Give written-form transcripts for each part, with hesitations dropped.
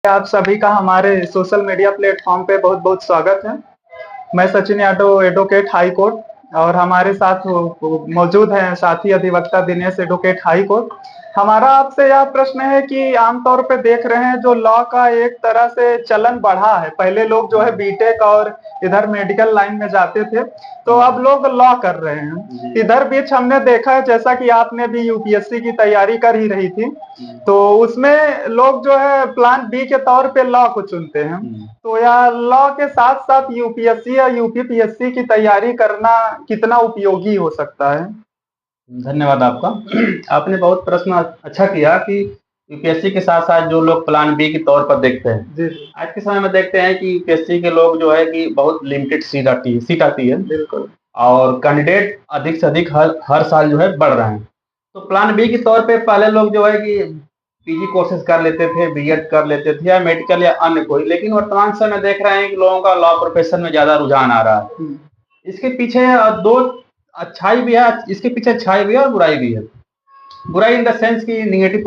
आप सभी का हमारे सोशल मीडिया प्लेटफॉर्म पे बहुत बहुत स्वागत है। मैं Sachin Yadav, advocate high court, और हमारे साथ मौजूद हैं साथी अधिवक्ता दिनेश, एडवोकेट हाई कोर्ट। हमारा आपसे यह प्रश्न है कि आमतौर पे देख रहे हैं जो लॉ का एक तरह से चलन बढ़ा है। पहले लोग जो है बीटेक और इधर मेडिकल लाइन में जाते थे, तो अब लोग लॉ कर रहे हैं। इधर बीच हमने देखा है, जैसा कि आपने भी यूपीएससी की तैयारी कर ही रही थी, तो उसमें लोग जो है प्लान बी के तौर पे लॉ को चुनते हैं। तो यह लॉ के साथ साथ यूपीएससी या यूपीपीएससी की तैयारी करना कितना उपयोगी हो सकता है? धन्यवाद आपका। आपने बहुत प्रश्न अच्छा किया कि यूपीएससी के साथ साथ जो लोग प्लान बी के तौर पर देखते हैं। जी आज के समय में देखते हैं कि यूपीएससी के लोग जो है कि बहुत लिमिटेड सीट आती है बिल्कुल। और कैंडिडेट अधिक से अधिक हर साल जो है बढ़ रहे हैं। तो प्लान बी के तौर पे पहले लोग जो है कि पीजी कोर्सेज कर लेते थे, बीएड कर लेते थे या मेडिकल या अन्य कोई, लेकिन वर्तमान समय में देख रहे हैं कि लोगों का लॉ प्रोफेशन में ज्यादा रुझान आ रहा है। इसके पीछे दो अच्छाई भी है, इसके पीछे अच्छाई भी है और बुराई भी है। बुराई इन द सेंस की निगेटिव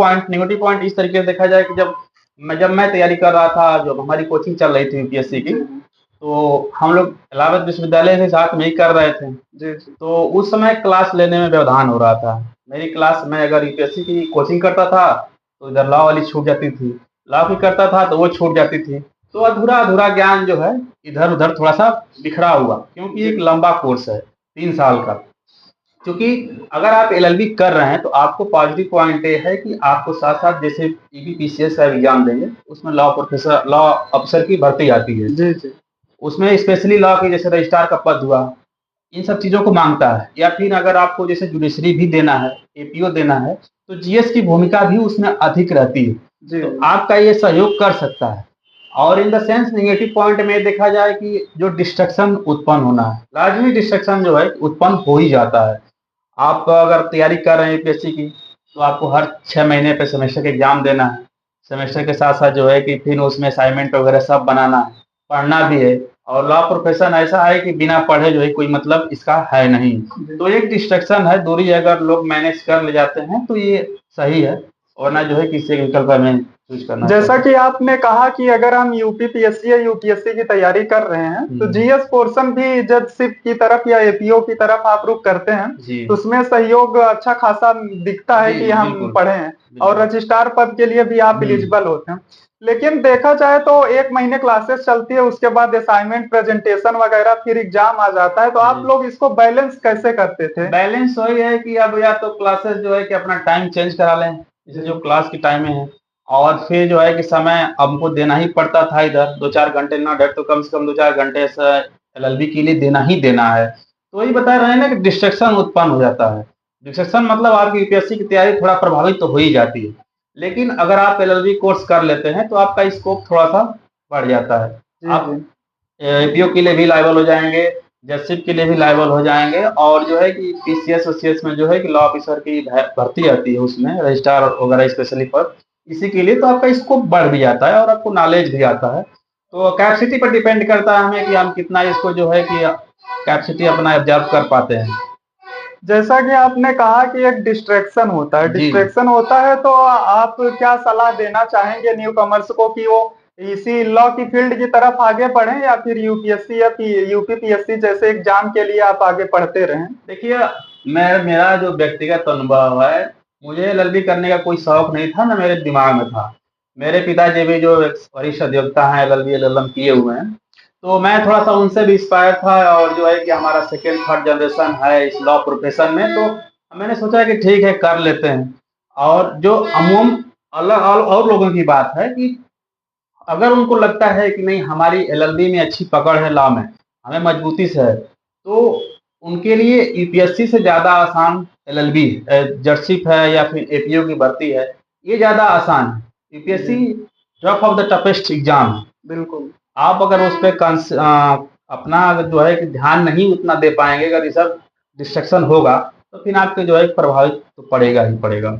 पॉइंट इस तरीके से देखा जाए कि जब मैं तैयारी कर रहा था, जो हमारी कोचिंग चल रही थी यूपीएससी की, तो हम लोग इलाहाबाद विश्वविद्यालय से साथ में ही कर रहे थे। तो उस समय क्लास लेने में व्यवधान हो रहा था। मेरी क्लास में अगर यूपीएससी की कोचिंग करता था तो इधर लॉ वाली छूट जाती थी, लॉ की करता था तो वो छूट जाती थी। तो अधूरा अधूरा ज्ञान जो है इधर उधर थोड़ा सा बिखरा हुआ, क्योंकि एक लंबा कोर्स है 3 साल का। क्योंकि अगर आप एलएलबी कर रहे हैं तो आपको पॉजिटिव पॉइंट ये है कि आपको साथ साथ जैसे ईबीपीसीएस का एग्जाम देंगे, उसमें लॉ अफसर की भर्ती आती है। जी जी। उसमें स्पेशली लॉ की जैसे रजिस्ट्रार का पद हुआ, इन सब चीज़ों को मांगता है। या फिर अगर आपको जैसे जुडिशरी भी देना है, एपीओ देना है, तो जीएस की भूमिका भी उसमें अधिक रहती है। तो आपका ये सहयोग कर सकता है। और in the sense negative point में देखा जाए कि जो डिस्ट्रक्शन उत्पन्न होना है, लाजमी डिस्ट्रक्शन जो है उत्पन्न हो ही जाता है। आप अगर तैयारी कर रहे हैं यूपीएससी की, तो आपको हर 6 महीने पे सेमेस्टर के एग्जाम देना है। सेमेस्टर के साथ साथ जो है कि फिर उसमें असाइनमेंट वगैरह सब बनाना है, पढ़ना भी है। और लॉ प्रोफेशन ऐसा है कि बिना पढ़े जो है कोई मतलब इसका है नहीं। तो एक डिस्ट्रक्शन है, दूरी अगर लोग मैनेज कर ले जाते हैं तो ये सही है, वरना जो है किसी विकल्प में चूज करना जैसा कि आपने कहा कि अगर हम यूपीपीएससी या यूपीएससी की तैयारी कर रहे हैं, तो जीएस पोर्शन भी जजशिप की तरफ या एपीओ की तरफ आप रुख करते हैं, तो उसमें सहयोग अच्छा खासा दिखता है कि हम पढ़े हैं, और रजिस्ट्रार पद के लिए भी आप एलिजिबल होते हैं। लेकिन देखा जाए तो 1 महीने क्लासेस चलती है, उसके बाद असाइनमेंट, प्रेजेंटेशन वगैरह, फिर एग्जाम आ जाता है। तो आप लोग इसको बैलेंस कैसे करते थे? बैलेंस वही है कि अब या तो क्लासेस जो है कि अपना टाइम चेंज करा लें, जैसे जो क्लास की टाइम है, और फिर जो है कि समय हमको देना ही पड़ता था। इधर 2-4 घंटे ना डेढ़ तो कम से कम 2-4 घंटे से एलएलबी के लिए देना ही देना है। तो वही बता रहे हैं ना कि डिस्ट्रक्शन उत्पन्न हो जाता है। डिस्ट्रक्शन मतलब आपकी यूपीएससी की तैयारी थोड़ा प्रभावित तो हो ही जाती है। लेकिन अगर आप एलएलबी कोर्स कर लेते हैं तो आपका स्कोप थोड़ा सा बढ़ जाता है। आप एपीओ के लिए भी लायबल हो जाएंगे, जजशिप के लिए भी लायबल हो जाएंगे, और जो है कि पीसीएस ओसीएस में जो है कि लॉ ऑफिसर की भर्ती आती है, उसमें रजिस्ट्रार वगैरह स्पेशली पर, इसी के लिए तो आपका स्कोप बढ़ भी जाता है और आपको नॉलेज भी आता है। तो कैपेसिटी पर डिपेंड करता है हमें कि हम कितना इसको जो है कि कैपेसिटी अपना ऑब्जर्व कर पाते हैं। जैसा कि आपने कहा कि एक डिस्ट्रैक्शन होता है, डिस्ट्रैक्शन होता है, तो आप क्या सलाह देना चाहेंगे न्यू कमर्स को कि वो इसी लॉ की फील्ड की तरफ आगे बढ़ें, या फिर यूपीएससी या यूपीपीएससी जैसे एग्जाम के लिए आप आगे पढ़ते रहें? देखिए, मेरा जो व्यक्तिगत अनुभव है, मुझे एलएलबी करने का कोई शौक नहीं था, ना मेरे दिमाग में था। मेरे पिताजी भी जो वरिष्ठ अधिवक्ता हैं, एलएलबी एलएलएम किए हुए हैं, तो मैं थोड़ा सा उनसे भी इंस्पायर था। और जो है कि हमारा सेकेंड थर्ड जनरेशन है इस लॉ प्रोफेशन में, तो मैंने सोचा कि ठीक है कर लेते हैं। और जो अमूमन अलग और लोगों की बात है कि अगर उनको लगता है कि नहीं हमारी एलएलबी में अच्छी पकड़ है, लॉ में हमें मजबूती से है, तो उनके लिए यूपीएससी से ज़्यादा आसान एलएलबी जजशिप है या फिर एपीओ की भर्ती है, ये ज़्यादा आसान है। UPSC tough of the toughest exam है। बिल्कुल। आप अगर उस पर अपना अगर जो है कि ध्यान नहीं उतना दे पाएंगे, अगर ये सब डिस्ट्रक्शन होगा, तो फिर आपके जो है प्रभावित तो पड़ेगा ही पड़ेगा।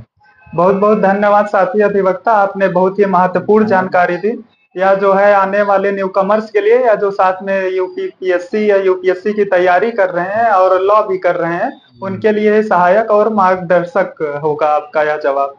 बहुत बहुत धन्यवाद साथी अधिवक्ता, आपने बहुत ही महत्वपूर्ण जानकारी दी। या जो है आने वाले न्यू कमर्स के लिए, या जो साथ में यूपीपीएससी या यूपीएससी की तैयारी कर रहे हैं और लॉ भी कर रहे हैं, उनके लिए सहायक और मार्गदर्शक होगा आपका यह जवाब।